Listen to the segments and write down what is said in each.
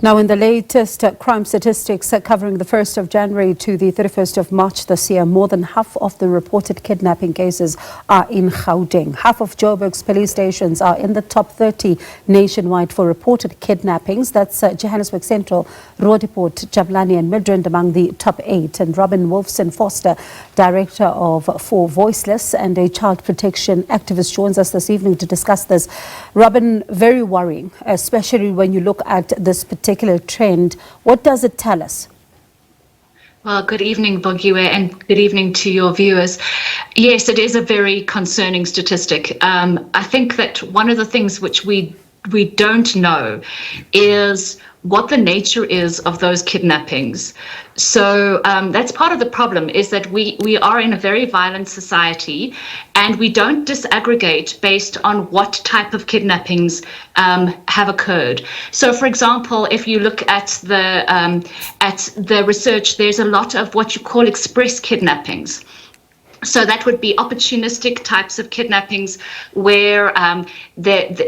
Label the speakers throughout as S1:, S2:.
S1: Now, in the latest crime statistics covering the 1st of January to the 31st of March this year, more than half of the reported kidnapping cases are in Gauteng. Half of Joburg's police stations are in the top 30 nationwide for reported kidnappings. That's Johannesburg Central, Roodepoort, Jabulani and Midrand among the top 8. And Robyn Wolfson Vorster, director of For Voiceless and a child protection activist, joins us this evening to discuss this. Robyn, very worrying, especially when you look at this particular trend. What does it tell us?
S2: Well, good evening, Bongiwe, and good evening to your viewers. Yes, it is a very concerning statistic. I think that one of the things which we don't know is what the nature is of those kidnappings. So that's part of the problem, is that we are in a very violent society, and we don't disaggregate based on what type of kidnappings have occurred. So, for example, if you look at the research, there's a lot of what you call express kidnappings. So that would be opportunistic types of kidnappings where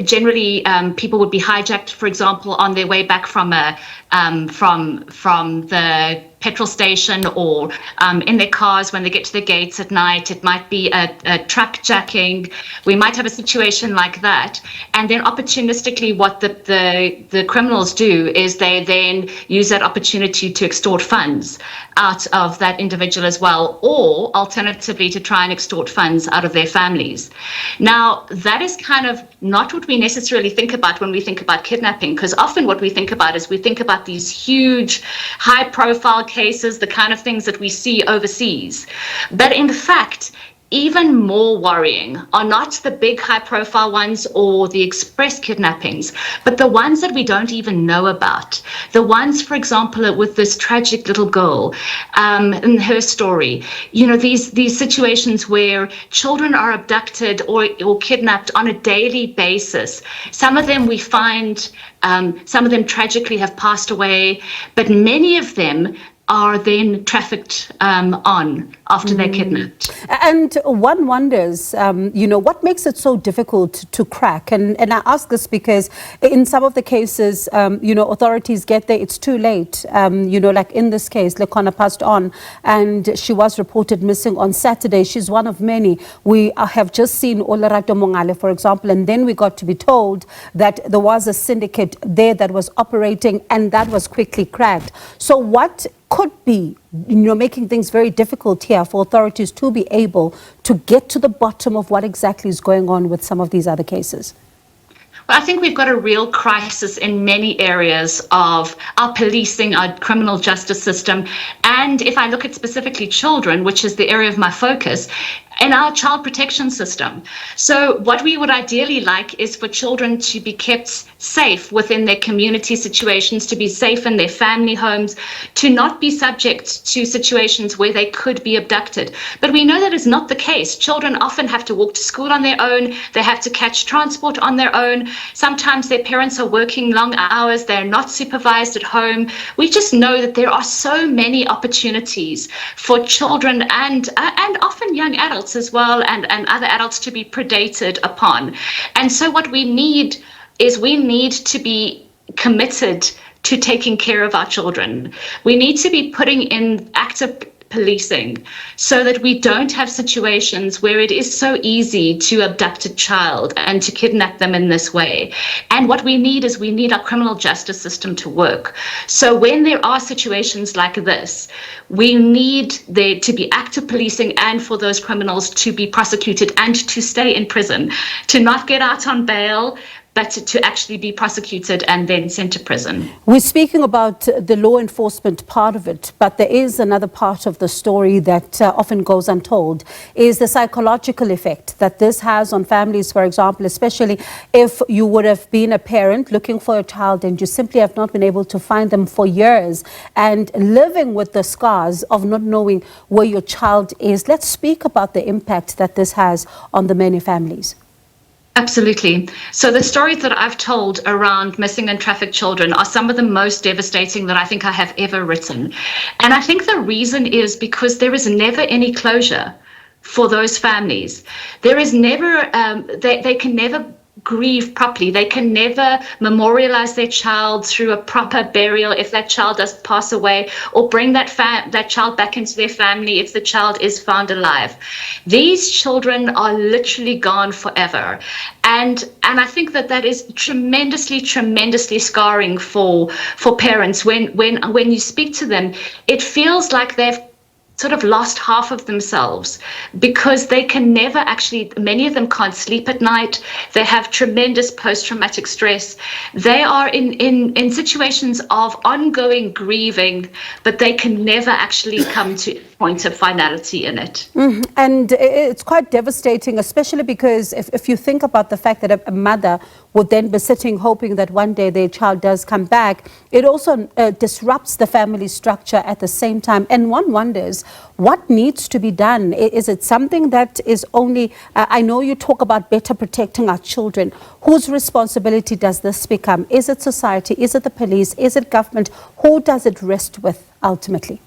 S2: generally people would be hijacked, for example, on their way back from the petrol station, or in their cars when they get to the gates at night. It might be a truck jacking. We might have a situation like that. And then opportunistically, what the criminals do is they then use that opportunity to extort funds out of that individual as well, or alternatively to try and extort funds out of their families. Now, that is kind of not what we necessarily think about when we think about kidnapping, because often what we think about is we think about these huge, high-profile cases, the kind of things that we see overseas. But in fact, even more worrying are not the big high-profile ones or the express kidnappings, but the ones that we don't even know about. The ones, for example, with this tragic little girl in her story. You know, these situations where children are abducted or kidnapped on a daily basis. Some of them we find, some of them tragically have passed away, but many of them are then trafficked on after they're kidnapped.
S1: And one wonders, what makes it so difficult to crack? And I ask this because in some of the cases, authorities get there, it's too late. Like in this case, Lekona passed on and she was reported missing on Saturday. She's one of many. We have just seen Olerato Mongale, for example, and then we got to be told that there was a syndicate there that was operating, and that was quickly cracked. So what could be, making things very difficult here for authorities to be able to get to the bottom of what exactly is going on with some of these other cases?
S2: Well, I think we've got a real crisis in many areas of our policing, our criminal justice system. And if I look at specifically children, which is the area of my focus, in our child protection system. So what we would ideally like is for children to be kept safe within their community situations, to be safe in their family homes, to not be subject to situations where they could be abducted. But we know that is not the case. Children often have to walk to school on their own. They have to catch transport on their own. Sometimes their parents are working long hours. They're not supervised at home. We just know that there are so many opportunities for children and often young adults as well, and other adults to be predated upon. And so what we need is we need to be committed to taking care of our children. We need to be putting in active policing so that we don't have situations where it is so easy to abduct a child and to kidnap them in this way. And what we need is we need our criminal justice system to work. So when there are situations like this, we need there to be active policing and for those criminals to be prosecuted and to stay in prison, to not get out on bail, but to actually be prosecuted and then sent to prison.
S1: We're speaking about the law enforcement part of it, but there is another part of the story that often goes untold, is the psychological effect that this has on families, for example, especially if you would have been a parent looking for a child and you simply have not been able to find them for years and living with the scars of not knowing where your child is. Let's speak about the impact that this has on the many families.
S2: Absolutely. So the stories that I've told around missing and trafficked children are some of the most devastating that I think I have ever written. And I think the reason is because there is never any closure for those families. There is never, they can never grieve properly. They can never memorialize their child through a proper burial if that child does pass away, or bring that child back into their family if the child is found alive. These children are literally gone forever. And I think that is tremendously scarring for parents. When you speak to them, it feels like they've sort of lost half of themselves, because they can never actually, many of them can't sleep at night. They have tremendous post-traumatic stress. They are in situations of ongoing grieving, but they can never actually come to a point of finality in it.
S1: And it's quite devastating, especially because if you think about the fact that a mother would then be sitting hoping that one day their child does come back, it also disrupts the family structure at the same time. And one wonders, what needs to be done? Is it something that is only, I know you talk about better protecting our children. Whose responsibility does this become? Is it society? Is it the police? Is it government? Who does it rest with ultimately?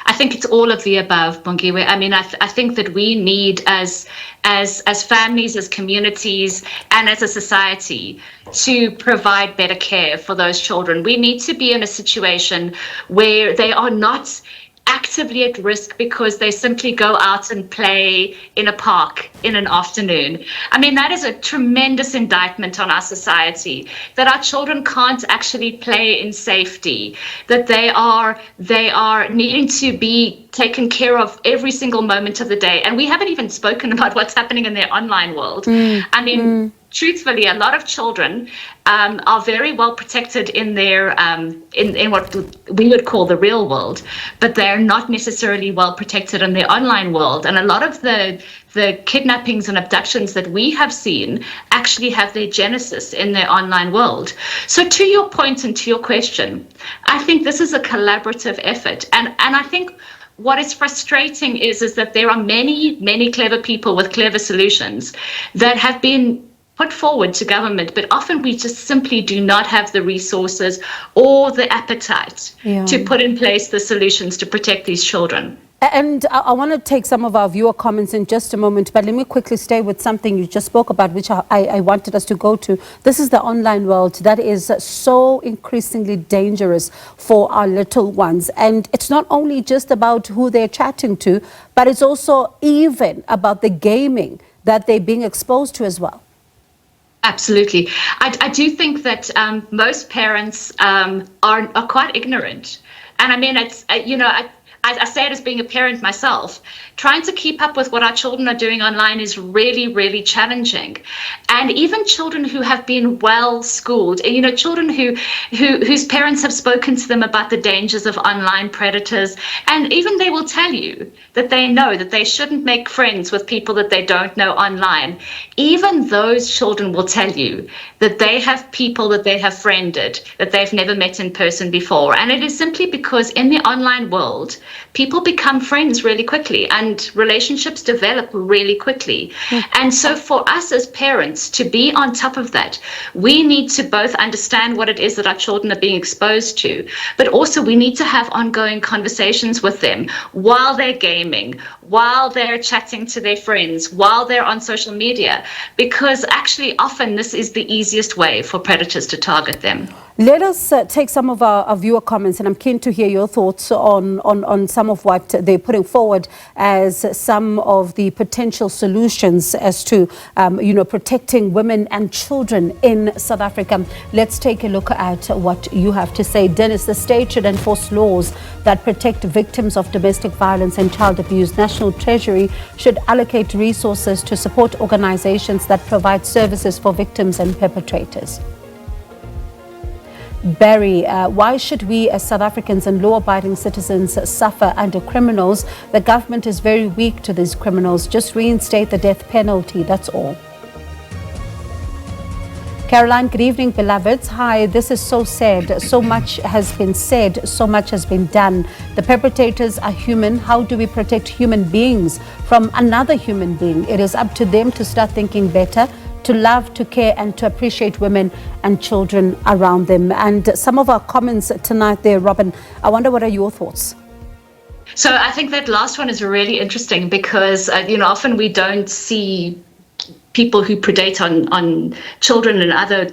S2: I think it's all of the above, Bongiwe. I mean, I think that we need, as families, as communities, and as a society, to provide better care for those children. We need to be in a situation where they are not actively at risk because they simply go out and play in a park in an afternoon. I mean, that is a tremendous indictment on our society, that our children can't actually play in safety, that they are needing to be taken care of every single moment of the day. And we haven't even spoken about what's happening in their online world. I mean, truthfully, a lot of children are very well protected in their in what we would call the real world, but they're not necessarily well protected in the online world. And a lot of the kidnappings and abductions that we have seen actually have their genesis in their online world. So to your point and to your question, I think this is a collaborative effort. And I think what is frustrating is that there are many clever people with clever solutions that have been put forward to government, but often we just simply do not have the resources or the appetite to put in place the solutions to protect these children.
S1: And I want to take some of our viewer comments in just a moment, but let me quickly stay with something you just spoke about, which I wanted us to go to. This is the online world that is so increasingly dangerous for our little ones. And it's not only just about who they're chatting to, but it's also even about the gaming that they're being exposed to as well.
S2: Absolutely. I do think that most parents are quite ignorant. And I mean, it's, I say it as being a parent myself. Trying to keep up with what our children are doing online is really challenging. And even children who have been well schooled, children whose parents have spoken to them about the dangers of online predators, and even they will tell you that they know that they shouldn't make friends with people that they don't know online. Even those children will tell you that they have people that they have friended that they've never met in person before. And it is simply because in the online world, people become friends really quickly and relationships develop really quickly. And so for us as parents to be on top of that, we need to both understand what it is that our children are being exposed to, but also we need to have ongoing conversations with them while they're gaming, while they're chatting to their friends, while they're on social media, because actually often this is the easiest way for predators to target them.
S1: Let us take some of our viewer comments, and I'm keen to hear your thoughts on some of what they're putting forward as some of the potential solutions as to, protecting women and children in South Africa. Let's take a look at what you have to say. Dennis, the state should enforce laws that protect victims of domestic violence and child abuse. National Treasury should allocate resources to support organizations that provide services for victims and perpetrators. Barry, why should we as South Africans and law-abiding citizens suffer under criminals? The government is very weak to these criminals. Just reinstate the death penalty, that's all. Caroline, good evening, beloveds. Hi, this is so sad. So much has been said, so much has been done. The perpetrators are human. How do we protect human beings from another human being? It is up to them to start thinking better, to love, to care, and to appreciate women and children around them. And some of our comments tonight there, Robyn, I wonder, what are your thoughts?
S2: So I think that last one is really interesting because, often we don't see people who predate on children and other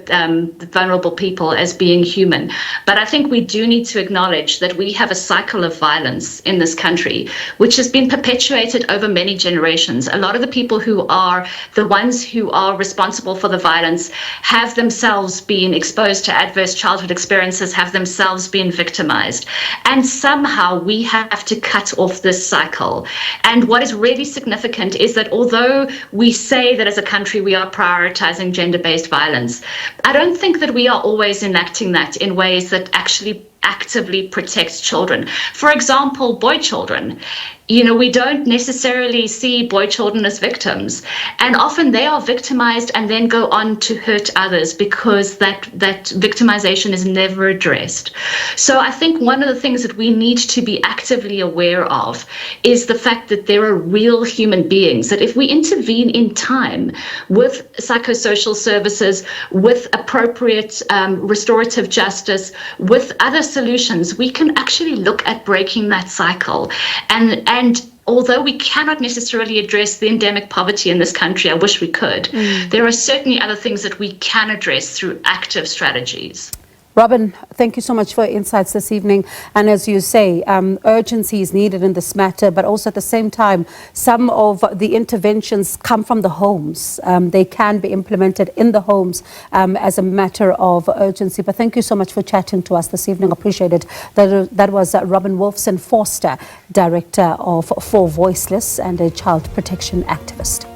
S2: vulnerable people as being human. But I think we do need to acknowledge that we have a cycle of violence in this country, which has been perpetuated over many generations. A lot of the people who are the ones who are responsible for the violence have themselves been exposed to adverse childhood experiences, have themselves been victimized. And somehow we have to cut off this cycle. And what is really significant is that although we say that as a country we are prioritizing gender-based violence, I don't think that we are always enacting that in ways that actually actively protect children. For example, boy children. We don't necessarily see boy children as victims, and often they are victimized and then go on to hurt others because that victimization is never addressed. So I think one of the things that we need to be actively aware of is the fact that there are real human beings, that if we intervene in time with psychosocial services, with appropriate restorative justice, with other solutions, we can actually look at breaking that cycle. And although we cannot necessarily address the endemic poverty in this country, I wish we could, there are certainly other things that we can address through active strategies.
S1: Robyn, thank you so much for your insights this evening. And as you say, urgency is needed in this matter, but also at the same time, some of the interventions come from the homes. They can be implemented in the homes as a matter of urgency. But thank you so much for chatting to us this evening. Appreciate it. That was Robyn Wolfson Vorster, Director of For Voiceless and a child protection activist.